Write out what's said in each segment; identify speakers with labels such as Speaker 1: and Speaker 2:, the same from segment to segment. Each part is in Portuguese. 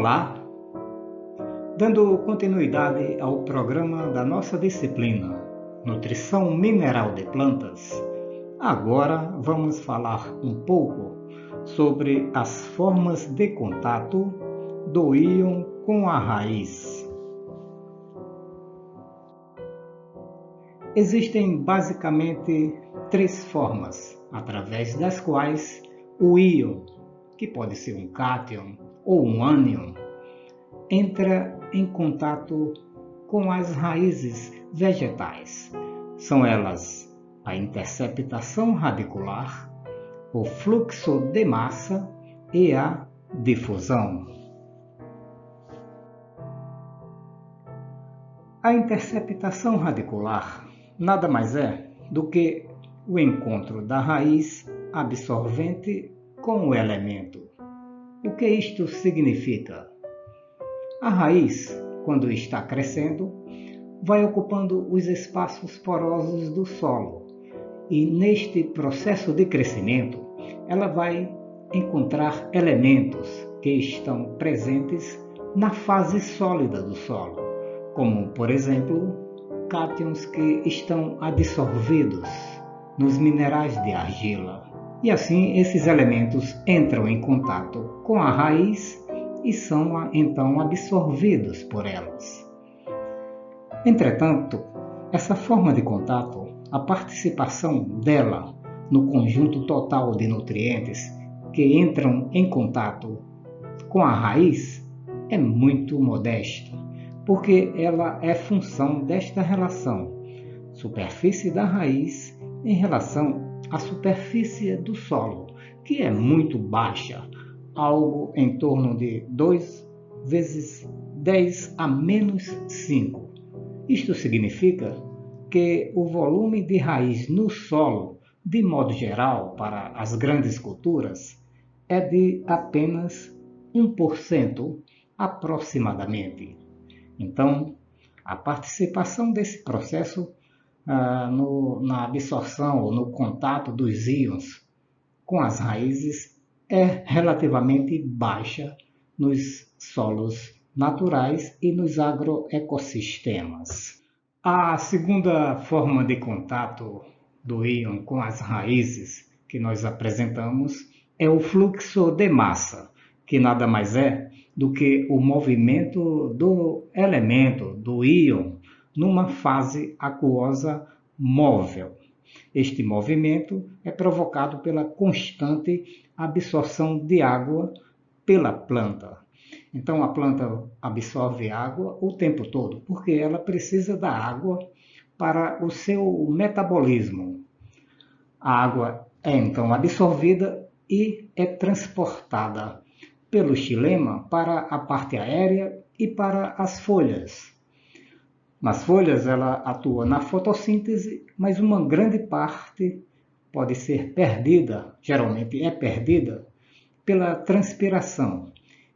Speaker 1: Olá! Dando continuidade ao programa da nossa disciplina Nutrição Mineral de Plantas, agora vamos falar um pouco sobre as formas de contato do íon com a raiz. Existem basicamente três formas através das quais o íon, que pode ser um cátion ou um ânion, entra em contato com as raízes vegetais. São elas a interceptação radicular, o fluxo de massa e a difusão. A interceptação radicular nada mais é do que o encontro da raiz absorvente com o elemento. O que isto significa? A raiz, quando está crescendo, vai ocupando os espaços porosos do solo e, neste processo de crescimento, ela vai encontrar elementos que estão presentes na fase sólida do solo, como, por exemplo, cátions que estão absorvidos nos minerais de argila. E assim, esses elementos entram em contato com a raiz e são então absorvidos por elas. Entretanto, essa forma de contato, a participação dela no conjunto total de nutrientes que entram em contato com a raiz é muito modesta, porque ela é função desta relação superfície da raiz em relação à superfície do solo, que é muito baixa, algo em torno de 2 vezes 10 a menos 5. Isto significa que o volume de raiz no solo, de modo geral, para as grandes culturas, é de apenas 1% aproximadamente. Então, a participação desse processo na absorção ou no contato dos íons com as raízes é relativamente baixa nos solos naturais e nos agroecossistemas. A segunda forma de contato do íon com as raízes que nós apresentamos é o fluxo de massa, que nada mais é do que o movimento do elemento, do íon, numa fase aquosa móvel. Este movimento é provocado pela constante absorção de água pela planta. Então, a planta absorve água o tempo todo, porque ela precisa da água para o seu metabolismo. A água é então absorvida e é transportada pelo xilema para a parte aérea e para as folhas. Nas folhas, ela atua na fotossíntese, mas uma grande parte pode ser perdida, geralmente é perdida, pela transpiração.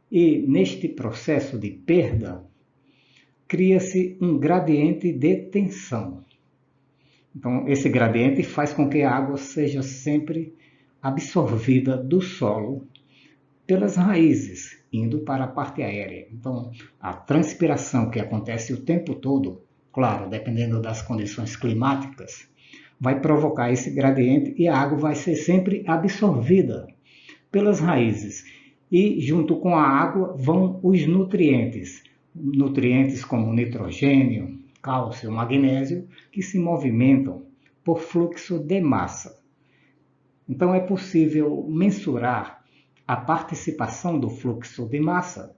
Speaker 1: E neste processo de perda, cria-se um gradiente de tensão. Então, esse gradiente faz com que a água seja sempre absorvida do solo pelas raízes, indo para a parte aérea. Então, a transpiração que acontece o tempo todo, claro, dependendo das condições climáticas, vai provocar esse gradiente e a água vai ser sempre absorvida pelas raízes. E junto com a água vão os nutrientes, nutrientes como nitrogênio, cálcio, magnésio, que se movimentam por fluxo de massa. Então é possível mensurar a participação do fluxo de massa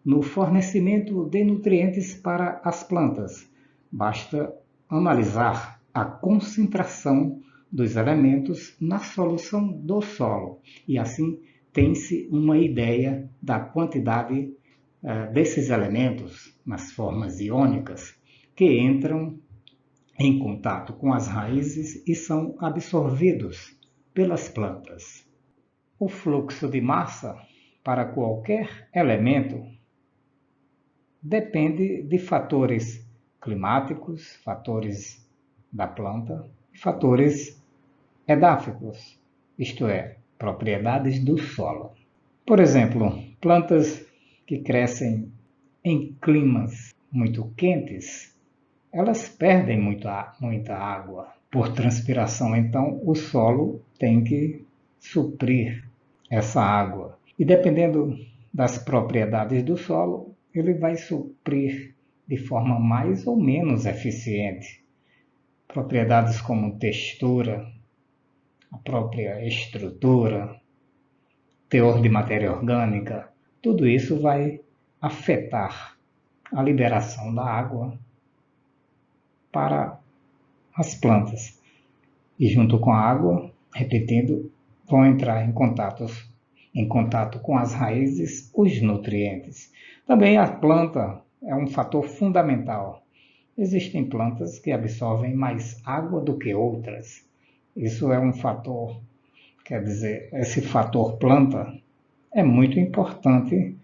Speaker 1: no fornecimento de nutrientes para as plantas. Basta analisar a concentração dos elementos na solução do solo e assim tem-se uma ideia da quantidade desses elementos nas formas iônicas que entram em contato com as raízes e são absorvidos pelas plantas. O fluxo de massa para qualquer elemento depende de fatores climáticos, fatores da planta e fatores edáficos, isto é, propriedades do solo. Por exemplo, plantas que crescem em climas muito quentes, elas perdem muita água por transpiração. Então, o solo tem que suprir essa água. E dependendo das propriedades do solo, ele vai suprir de forma mais ou menos eficiente. Propriedades como textura, a própria estrutura, teor de matéria orgânica, tudo isso vai afetar a liberação da água para as plantas. E junto com a água, repetindo, vão entrar em contato com as raízes os nutrientes. Também a planta é um fator fundamental. Existem plantas que absorvem mais água do que outras. Isso é um fator, quer dizer, esse fator planta é muito importante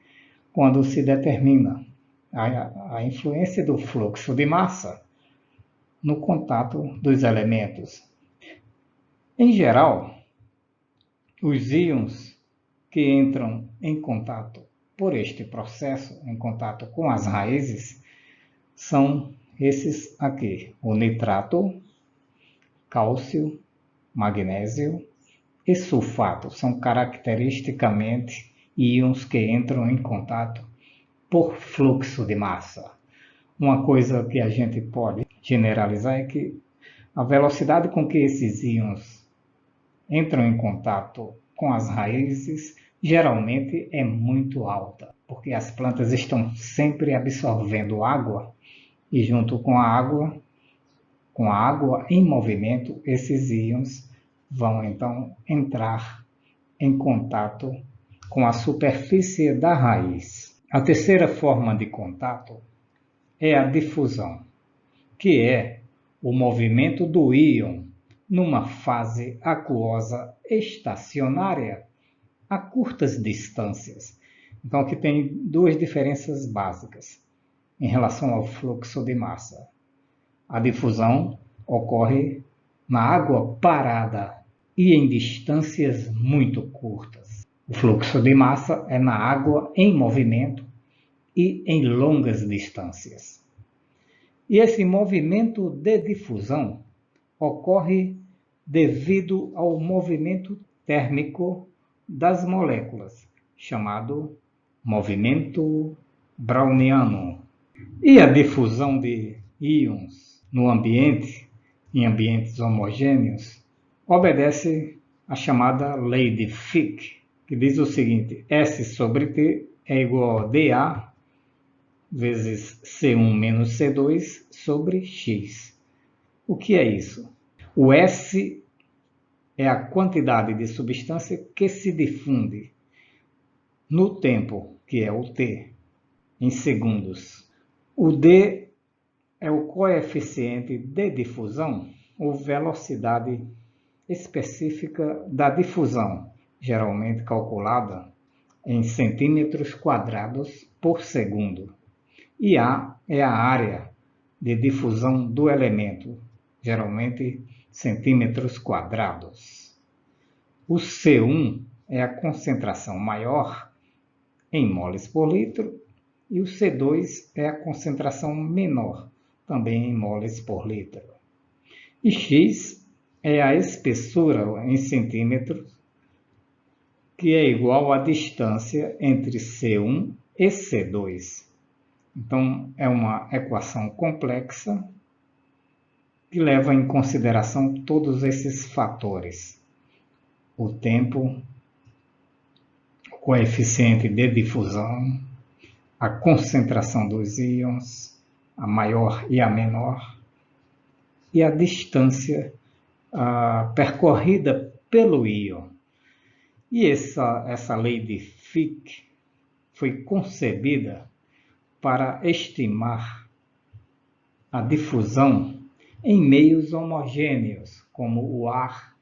Speaker 1: quando se determina a influência do fluxo de massa no contato dos elementos. Em geral, os íons que entram em contato por este processo, em contato com as raízes, são esses aqui: o nitrato, cálcio, magnésio e sulfato. São caracteristicamente íons que entram em contato por fluxo de massa. Uma coisa que a gente pode generalizar é que a velocidade com que esses íons entram em contato com as raízes geralmente é muito alta, porque as plantas estão sempre absorvendo água e junto com a água em movimento, esses íons vão então entrar em contato com a superfície da raiz. A terceira forma de contato é a difusão, que é o movimento do íon numa fase aquosa estacionária a curtas distâncias. Então aqui tem duas diferenças básicas em relação ao fluxo de massa. A difusão ocorre na água parada e em distâncias muito curtas. O fluxo de massa é na água em movimento e em longas distâncias. E esse movimento de difusão ocorre devido ao movimento térmico das moléculas, chamado movimento browniano. E a difusão de íons no ambiente, em ambientes homogêneos, obedece à chamada lei de Fick, que diz o seguinte: S sobre T é igual a dA vezes C1 menos C2 sobre X. O que é isso? O S é a quantidade de substância que se difunde no tempo, que é o T, em segundos. O D é o coeficiente de difusão, ou velocidade específica da difusão, geralmente calculada em centímetros quadrados por segundo. E A é a área de difusão do elemento, geralmente centímetros quadrados. O C1 é a concentração maior em moles por litro e o C2 é a concentração menor, também em moles por litro. E X é a espessura em centímetros, que é igual à distância entre C1 e C2. Então, é uma equação complexa que leva em consideração todos esses fatores: o tempo, o coeficiente de difusão, a concentração dos íons, a maior e a menor, e a distância percorrida pelo íon. E essa lei de Fick foi concebida para estimar a difusão em meios homogêneos, como o ar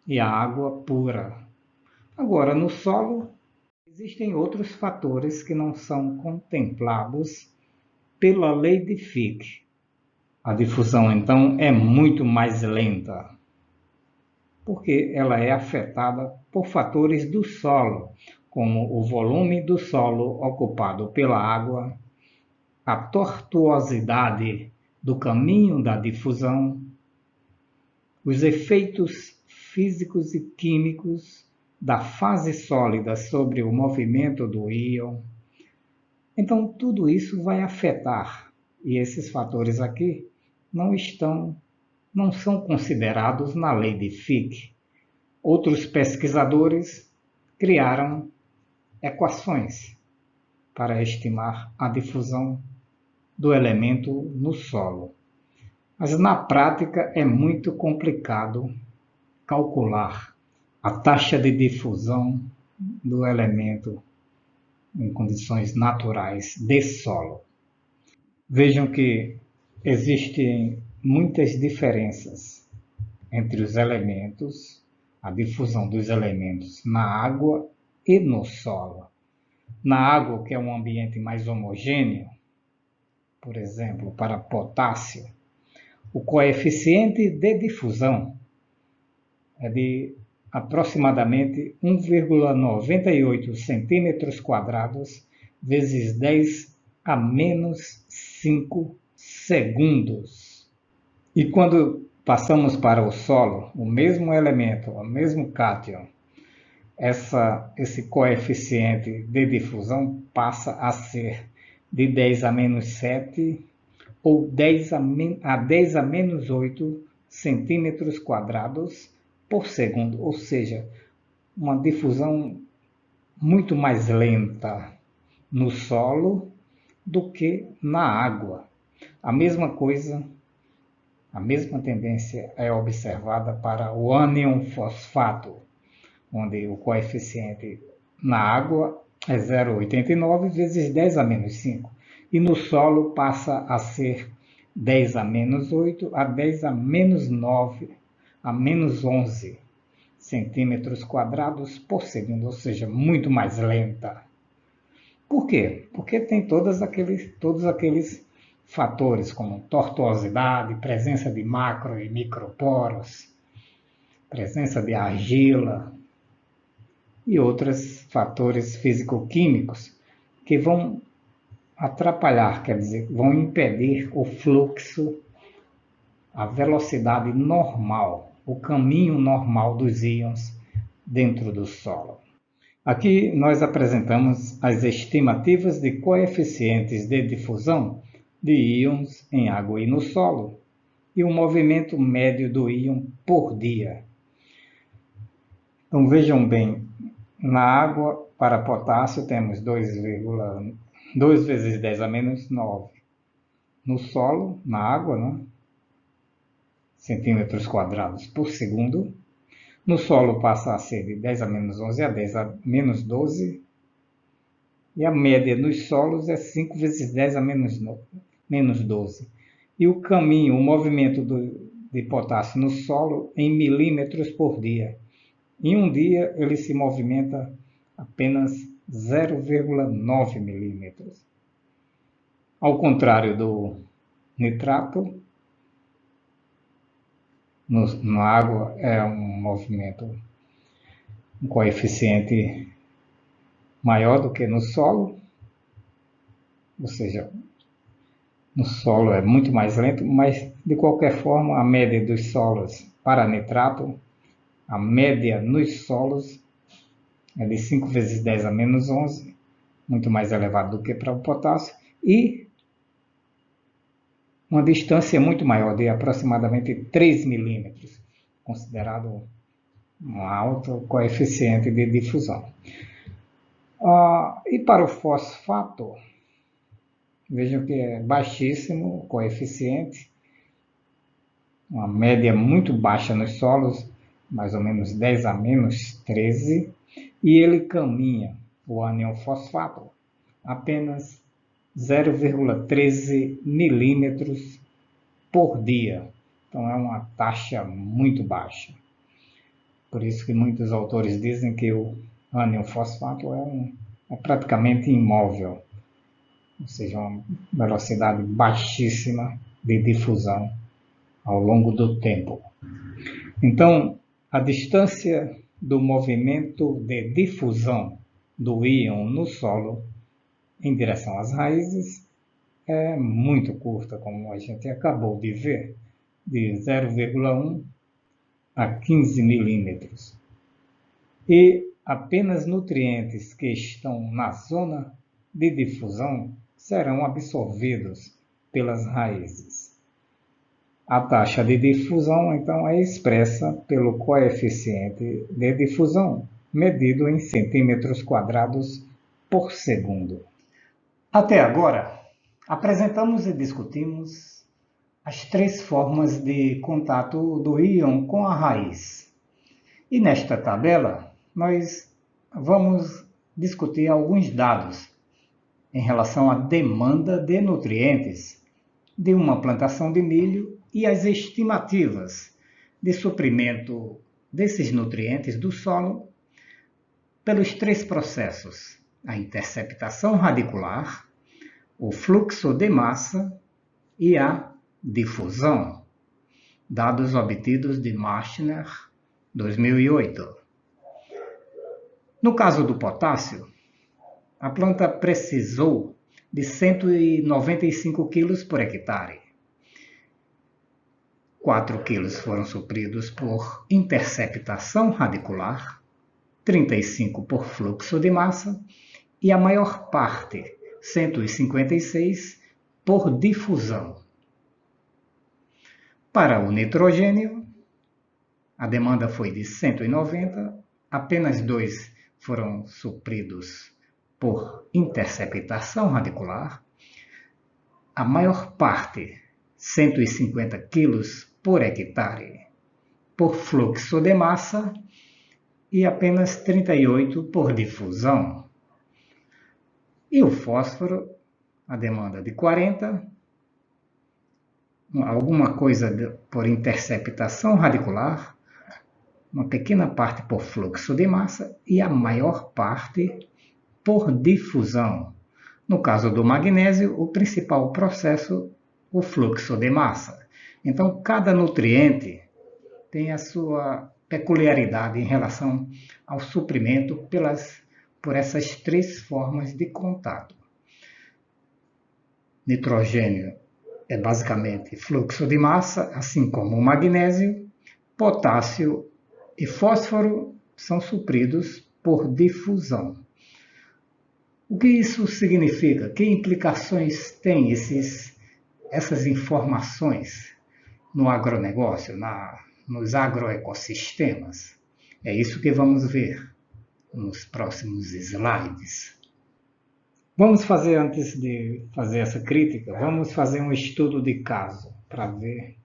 Speaker 1: e a água pura. Agora, no solo, existem outros fatores que não são contemplados pela lei de Fick. A difusão, então, é muito mais lenta, porque ela é afetada por fatores do solo, como o volume do solo ocupado pela água, a tortuosidade do caminho da difusão, os efeitos físicos e químicos da fase sólida sobre o movimento do íon. Então, tudo isso vai afetar, e esses fatores aqui não são considerados na lei de Fick. Outros pesquisadores criaram equações para estimar a difusão do elemento no solo. Mas na prática é muito complicado calcular a taxa de difusão do elemento em condições naturais de solo. Vejam que existem muitas diferenças entre os elementos, a difusão dos elementos na água e no solo. Na água, que é um ambiente mais homogêneo, por exemplo, para potássio, o coeficiente de difusão é de aproximadamente 1,98 centímetros quadrados vezes 10 a menos 5 segundos. E quando passamos para o solo, o mesmo elemento, o mesmo cátion, esse coeficiente de difusão passa a ser de 10 a menos 7 ou 10 a menos 8 centímetros quadrados por segundo, ou seja, uma difusão muito mais lenta no solo do que na água. A mesma coisa, a mesma tendência é observada para o ânion fosfato, onde o coeficiente na água é 0,89 vezes 10 a menos 5, e no solo passa a ser 10 a menos 8 a 10 a menos 9 a menos 11 centímetros quadrados por segundo, ou seja, muito mais lenta. Por quê? Porque tem todos aqueles fatores como tortuosidade, presença de macro e microporos, presença de argila e outros fatores físico-químicos que vão atrapalhar, quer dizer, vão impedir o fluxo, a velocidade normal, o caminho normal dos íons dentro do solo. Aqui nós apresentamos as estimativas de coeficientes de difusão de íons em água e no solo e o movimento médio do íon por dia. Então vejam bem, na água para potássio temos 2 vezes 10 a menos 9. No solo, na água, né? Centímetros quadrados por segundo. No solo passa a ser de 10 a menos 11 a 10 a menos 12. E a média nos solos é 5 vezes 10 a menos 12. E o caminho, o movimento de potássio no solo em milímetros por dia. Em um dia ele se movimenta apenas 0,9 milímetros. Ao contrário do nitrato, na água é um movimento, um coeficiente maior do que no solo, ou seja, no solo é muito mais lento, mas de qualquer forma a média dos solos para nitrato, a média nos solos é de 5 vezes 10 a menos 11, muito mais elevado do que para o potássio, e uma distância muito maior, de aproximadamente 3 milímetros, considerado um alto coeficiente de difusão. E para o fosfato, vejam que é baixíssimo o coeficiente, uma média muito baixa nos solos, mais ou menos 10 a menos 13, e ele caminha, o ânion fosfato, apenas 0,13 milímetros por dia. Então é uma taxa muito baixa. Por isso que muitos autores dizem que o ânion fosfato é praticamente imóvel, ou seja, uma velocidade baixíssima de difusão ao longo do tempo. Então, a distância do movimento de difusão do íon no solo em direção às raízes é muito curta, como a gente acabou de ver, de 0,1 a 15 milímetros. E apenas nutrientes que estão na zona de difusão serão absorvidos pelas raízes. A taxa de difusão, então, é expressa pelo coeficiente de difusão, medido em centímetros quadrados por segundo. Até agora, apresentamos e discutimos as três formas de contato do íon com a raiz. E nesta tabela, nós vamos discutir alguns dados em relação à demanda de nutrientes de uma plantação de milho e as estimativas de suprimento desses nutrientes do solo pelos três processos: a interceptação radicular, o fluxo de massa e a difusão. Dados obtidos de Martner, 2008. No caso do potássio, a planta precisou de 195 kg por hectare. 4 kg foram supridos por interceptação radicular, 35 por fluxo de massa e a maior parte, 156, por difusão. Para o nitrogênio, a demanda foi de 190, apenas 2 foram supridos por interceptação radicular, a maior parte, 150 kg por hectare, por fluxo de massa e apenas 38 por difusão. E o fósforo, a demanda de 40, alguma coisa por interceptação radicular, uma pequena parte por fluxo de massa e a maior parte por difusão. No caso do magnésio, o principal processo, o fluxo de massa. Então, cada nutriente tem a sua peculiaridade em relação ao suprimento por essas três formas de contato. Nitrogênio é basicamente fluxo de massa, assim como o magnésio. Potássio e fósforo são supridos por difusão. O que isso significa? Que implicações têm essas informações no agronegócio, nos agroecossistemas? É isso que vamos ver nos próximos slides. Vamos fazer, antes de fazer essa crítica, vamos fazer um estudo de caso para ver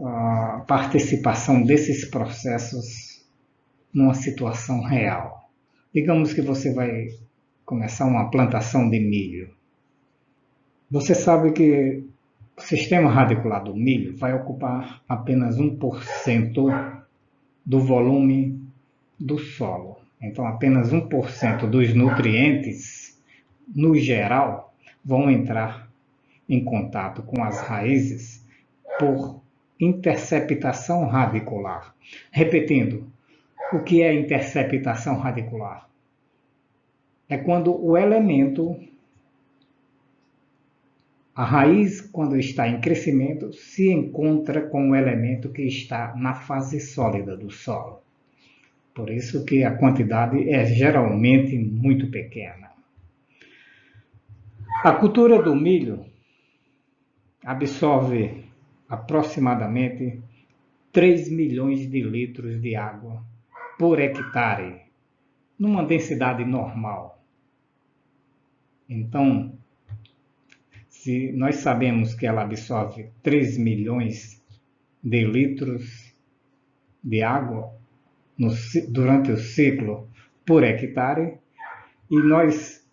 Speaker 1: a participação desses processos numa situação real. Digamos que você vai começar uma plantação de milho. Você sabe que o sistema radicular do milho vai ocupar apenas 1% do volume do solo. Então, apenas 1% dos nutrientes, no geral, vão entrar em contato com as raízes por interceptação radicular. Repetindo, o que é interceptação radicular? É quando o elemento, a raiz, quando está em crescimento, se encontra com o elemento que está na fase sólida do solo. Por isso que a quantidade é geralmente muito pequena. A cultura do milho absorve aproximadamente 3 milhões de litros de água por hectare, numa densidade normal. Então, se nós sabemos que ela absorve 3 milhões de litros de água durante o ciclo por hectare, e nós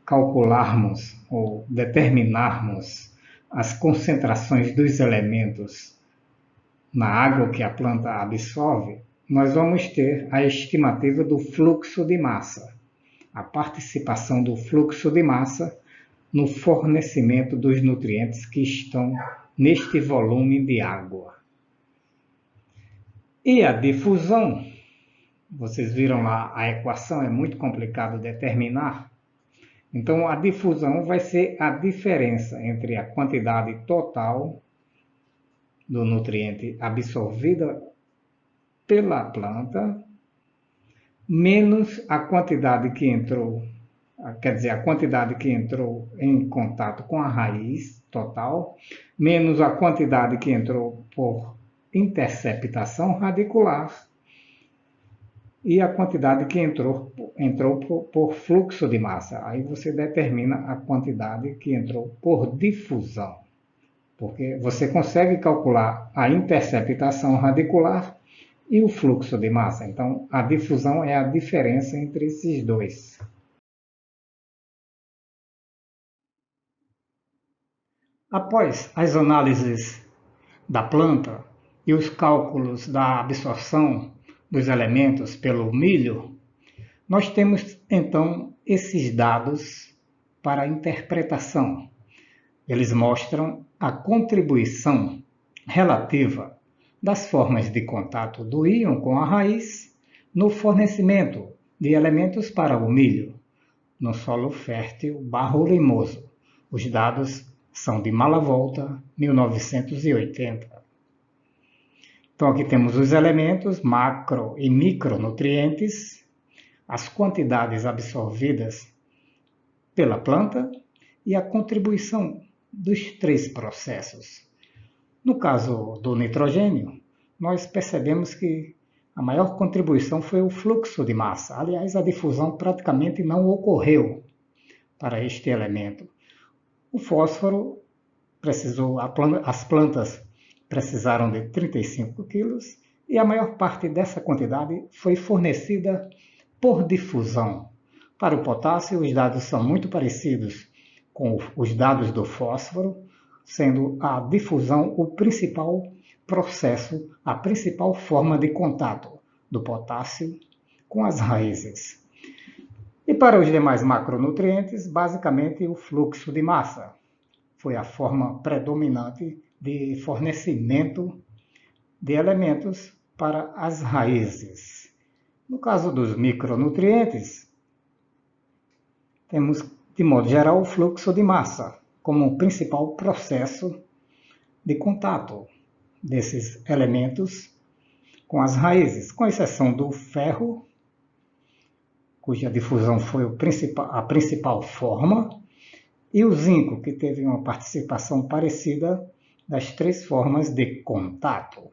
Speaker 1: calcularmos ou determinarmos as concentrações dos elementos na água que a planta absorve, nós vamos ter a estimativa do fluxo de massa, a participação do fluxo de massa no fornecimento dos nutrientes que estão neste volume de água. E a difusão Vocês viram lá, a equação é muito complicado determinar. Então, a difusão vai ser a diferença entre a quantidade total do nutriente absorvida pela planta, menos a quantidade que entrou, quer dizer, a quantidade que entrou em contato com a raiz total, menos a quantidade que entrou por interceptação radicular e a quantidade que entrou por fluxo de massa. Aí você determina a quantidade que entrou por difusão, porque você consegue calcular a interceptação radicular e o fluxo de massa. Então, a difusão é a diferença entre esses dois. Após as análises da planta e os cálculos da absorção dos elementos pelo milho, nós temos então esses dados para interpretação. Eles mostram a contribuição relativa das formas de contato do íon com a raiz no fornecimento de elementos para o milho no solo fértil barro-limoso. Os dados são de Malavolta, 1980. Então aqui temos os elementos macro e micronutrientes, as quantidades absorvidas pela planta e a contribuição dos três processos. No caso do nitrogênio, nós percebemos que a maior contribuição foi o fluxo de massa. Aliás, a difusão praticamente não ocorreu para este elemento. O fósforo as plantas precisaram de 35 quilos e a maior parte dessa quantidade foi fornecida por difusão. Para o potássio, os dados são muito parecidos com os dados do fósforo, sendo a difusão o principal processo, a principal forma de contato do potássio com as raízes. E para os demais macronutrientes, basicamente o fluxo de massa foi a forma predominante de fornecimento de elementos para as raízes. No caso dos micronutrientes, temos, de modo geral, o fluxo de massa como o principal processo de contato desses elementos com as raízes, com exceção do ferro, cuja difusão foi a principal forma, e o zinco, que teve uma participação parecida das três formas de contato.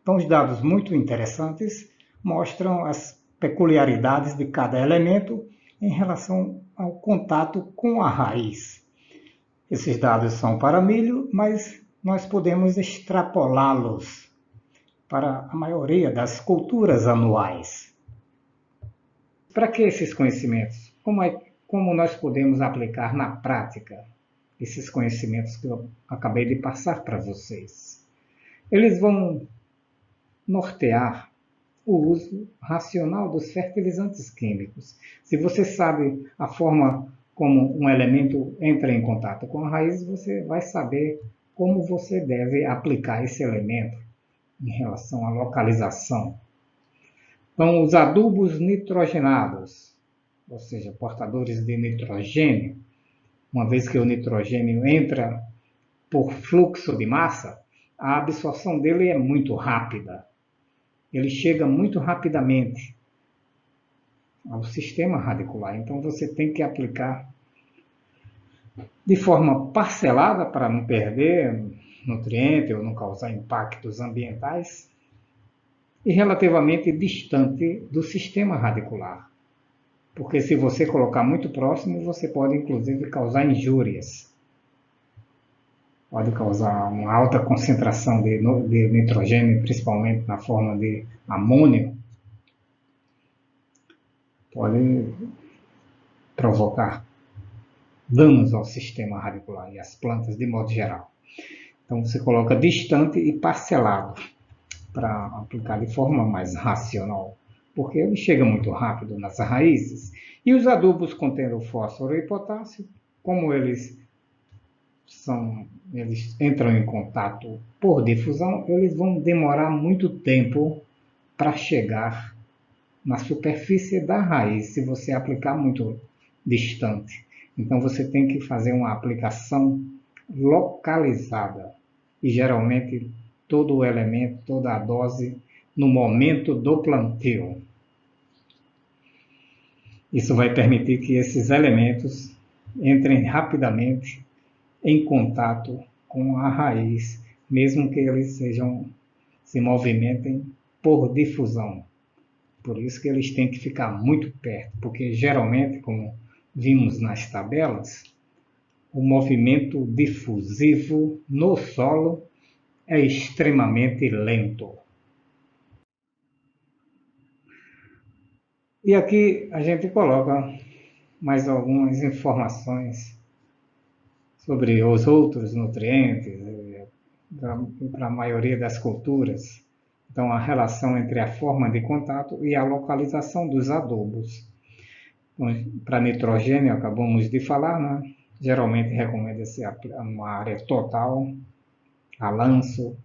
Speaker 1: Então, os dados muito interessantes mostram as peculiaridades de cada elemento em relação ao contato com a raiz. Esses dados são para milho, mas nós podemos extrapolá-los para a maioria das culturas anuais. Para que esses conhecimentos? Como nós podemos aplicar na prática esses conhecimentos que eu acabei de passar para vocês? Eles vão nortear o uso racional dos fertilizantes químicos. Se você sabe a forma como um elemento entra em contato com a raiz, você vai saber como você deve aplicar esse elemento em relação à localização. Então, os adubos nitrogenados, ou seja, portadores de nitrogênio, uma vez que o nitrogênio entra por fluxo de massa, a absorção dele é muito rápida. Ele chega muito rapidamente ao sistema radicular. Então você tem que aplicar de forma parcelada para não perder nutriente ou não causar impactos ambientais e relativamente distante do sistema radicular. Porque se você colocar muito próximo, você pode inclusive causar injúrias. Pode causar uma alta concentração de nitrogênio, principalmente na forma de amônio. Pode provocar danos ao sistema radicular e às plantas de modo geral. Então você coloca distante e parcelado para aplicar de forma mais racional, porque ele chega muito rápido nas raízes. E os adubos contendo fósforo e potássio, como eles entram em contato por difusão, eles vão demorar muito tempo para chegar na superfície da raiz, se você aplicar muito distante. Então você tem que fazer uma aplicação localizada. E geralmente todo o elemento, toda a dose no momento do plantio. Isso vai permitir que esses elementos entrem rapidamente em contato com a raiz, mesmo que eles se movimentem por difusão. Por isso que eles têm que ficar muito perto, porque geralmente, como vimos nas tabelas, o movimento difusivo no solo é extremamente lento. E aqui a gente coloca mais algumas informações sobre os outros nutrientes para a maioria das culturas. Então, a relação entre a forma de contato e a localização dos adubos. Para nitrogênio, acabamos de falar, né? Geralmente recomenda-se uma área total, a lanço,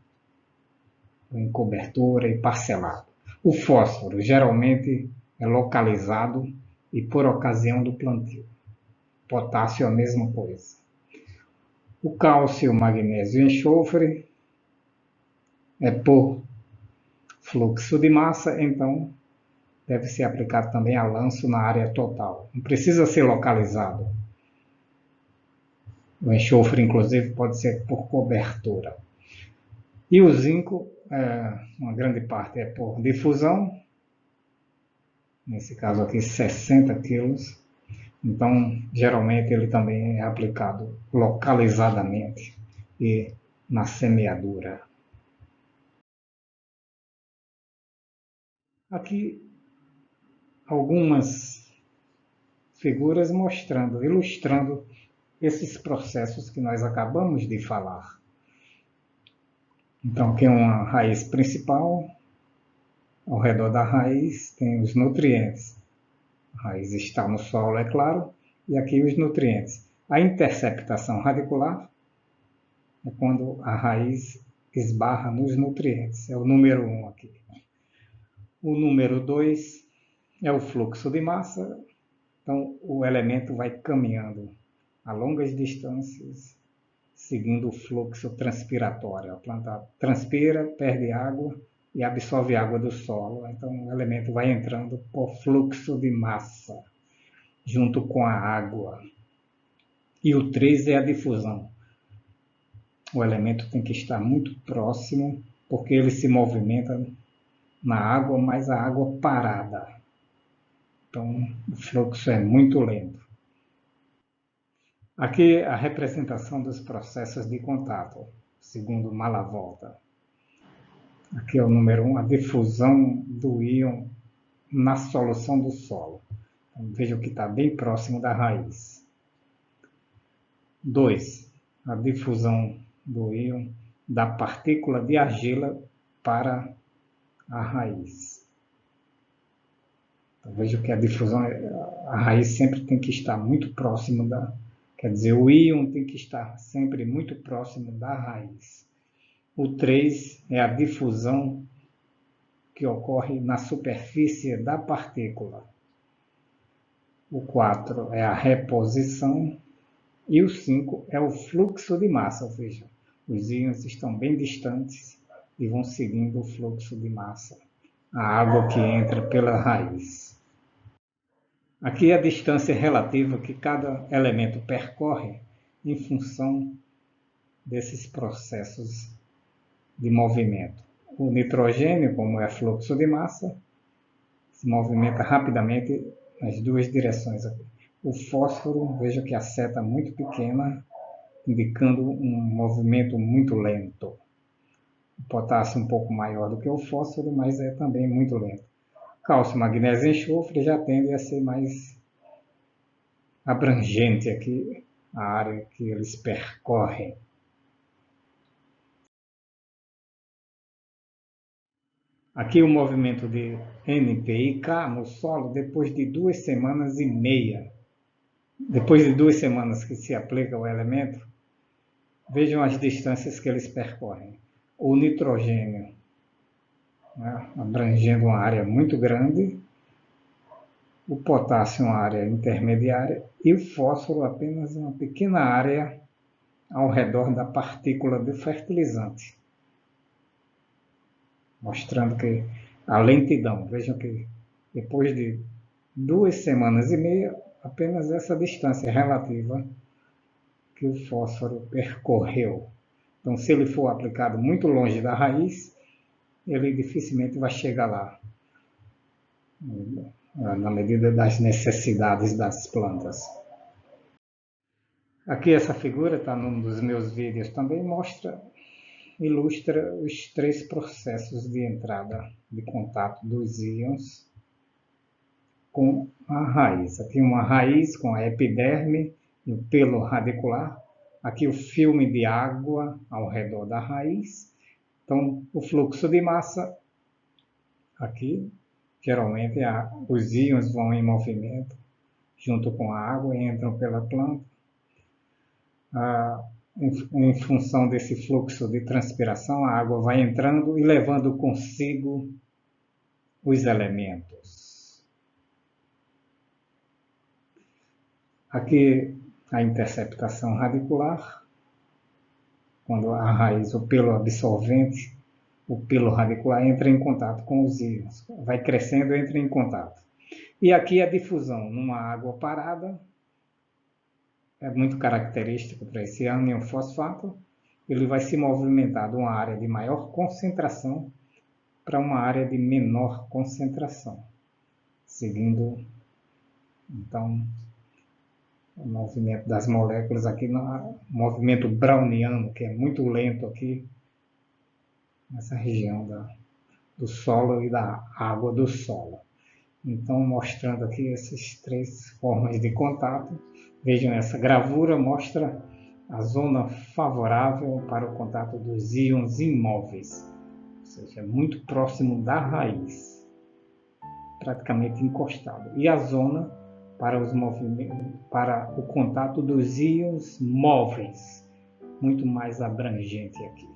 Speaker 1: em cobertura e parcelado. O fósforo geralmente é localizado e por ocasião do plantio. Potássio, a mesma coisa. O cálcio, magnésio e enxofre é por fluxo de massa, então deve ser aplicado também a lanço na área total. Não precisa ser localizado. O enxofre, inclusive, pode ser por cobertura. E o zinco, uma grande parte é por difusão, nesse caso aqui 60 quilos. Então, geralmente ele também é aplicado localizadamente e na semeadura. Aqui algumas figuras ilustrando esses processos que nós acabamos de falar. Então, aqui é uma raiz principal. Ao redor da raiz tem os nutrientes. A raiz está no solo, é claro, e aqui os nutrientes. A interceptação radicular é quando a raiz esbarra nos nutrientes. É o número 1 aqui. O número 2 é o fluxo de massa. Então, o elemento vai caminhando a longas distâncias, seguindo o fluxo transpiratório. A planta transpira, perde água e absorve água do solo. Então, o elemento vai entrando por fluxo de massa, junto com a água. E o 3 é a difusão. O elemento tem que estar muito próximo, porque ele se movimenta na água, mas a água parada. Então, o fluxo é muito lento. Aqui a representação dos processos de contato, segundo Malavolta. Aqui é o número 1, a difusão do íon na solução do solo. Então, veja que está bem próximo da raiz. 2, a difusão do íon da partícula de argila para a raiz. Então, veja que a difusão, a raiz sempre tem que estar muito próximo quer dizer, o íon tem que estar sempre muito próximo da raiz. O 3 é a difusão que ocorre na superfície da partícula. O 4 é a reposição. E o 5 é o fluxo de massa, ou seja, os íons estão bem distantes e vão seguindo o fluxo de massa, a água que entra pela raiz. Aqui é a distância relativa que cada elemento percorre em função desses processos de movimento. O nitrogênio, como é fluxo de massa, se movimenta rapidamente nas duas direções aqui. O fósforo, veja que a seta é muito pequena, indicando um movimento muito lento. O potássio um pouco maior do que o fósforo, mas é também muito lento. Cálcio, magnésio e enxofre já tende a ser mais abrangente aqui, a área que eles percorrem. Aqui o movimento de NPK no solo depois de 2 semanas e meia. Depois de 2 semanas que se aplica o elemento, vejam as distâncias que eles percorrem. O nitrogênio, né, abrangendo uma área muito grande, o potássio uma área intermediária e o fósforo apenas uma pequena área ao redor da partícula do fertilizante, mostrando que a lentidão, vejam que depois de 2 semanas e meia, apenas essa distância relativa que o fósforo percorreu. Então, se ele for aplicado muito longe da raiz, ele dificilmente vai chegar lá, na medida das necessidades das plantas. Aqui essa figura está num dos meus vídeos também, ilustra os 3 processos de entrada de contato dos íons com a raiz. Aqui uma raiz com a epiderme e o pelo radicular. Aqui o filme de água ao redor da raiz. Então, o fluxo de massa, aqui, geralmente os íons vão em movimento junto com a água e entram pela planta. Em função desse fluxo de transpiração, a água vai entrando e levando consigo os elementos. Aqui a interceptação radicular, quando a raiz, o pelo absorvente, o pelo radicular entra em contato com os íons, vai crescendo, entra em contato. E aqui a difusão numa água parada, é muito característico para esse ânion fosfato, ele vai se movimentar de uma área de maior concentração para uma área de menor concentração, seguindo, então, o movimento das moléculas aqui, no movimento browniano, que é muito lento aqui, nessa região do solo e da água do solo. Então, mostrando aqui essas 3 formas de contato. Vejam, essa gravura mostra a zona favorável para o contato dos íons imóveis, ou seja, muito próximo da raiz, praticamente encostado. E a zona para o contato dos íons móveis, muito mais abrangente aqui.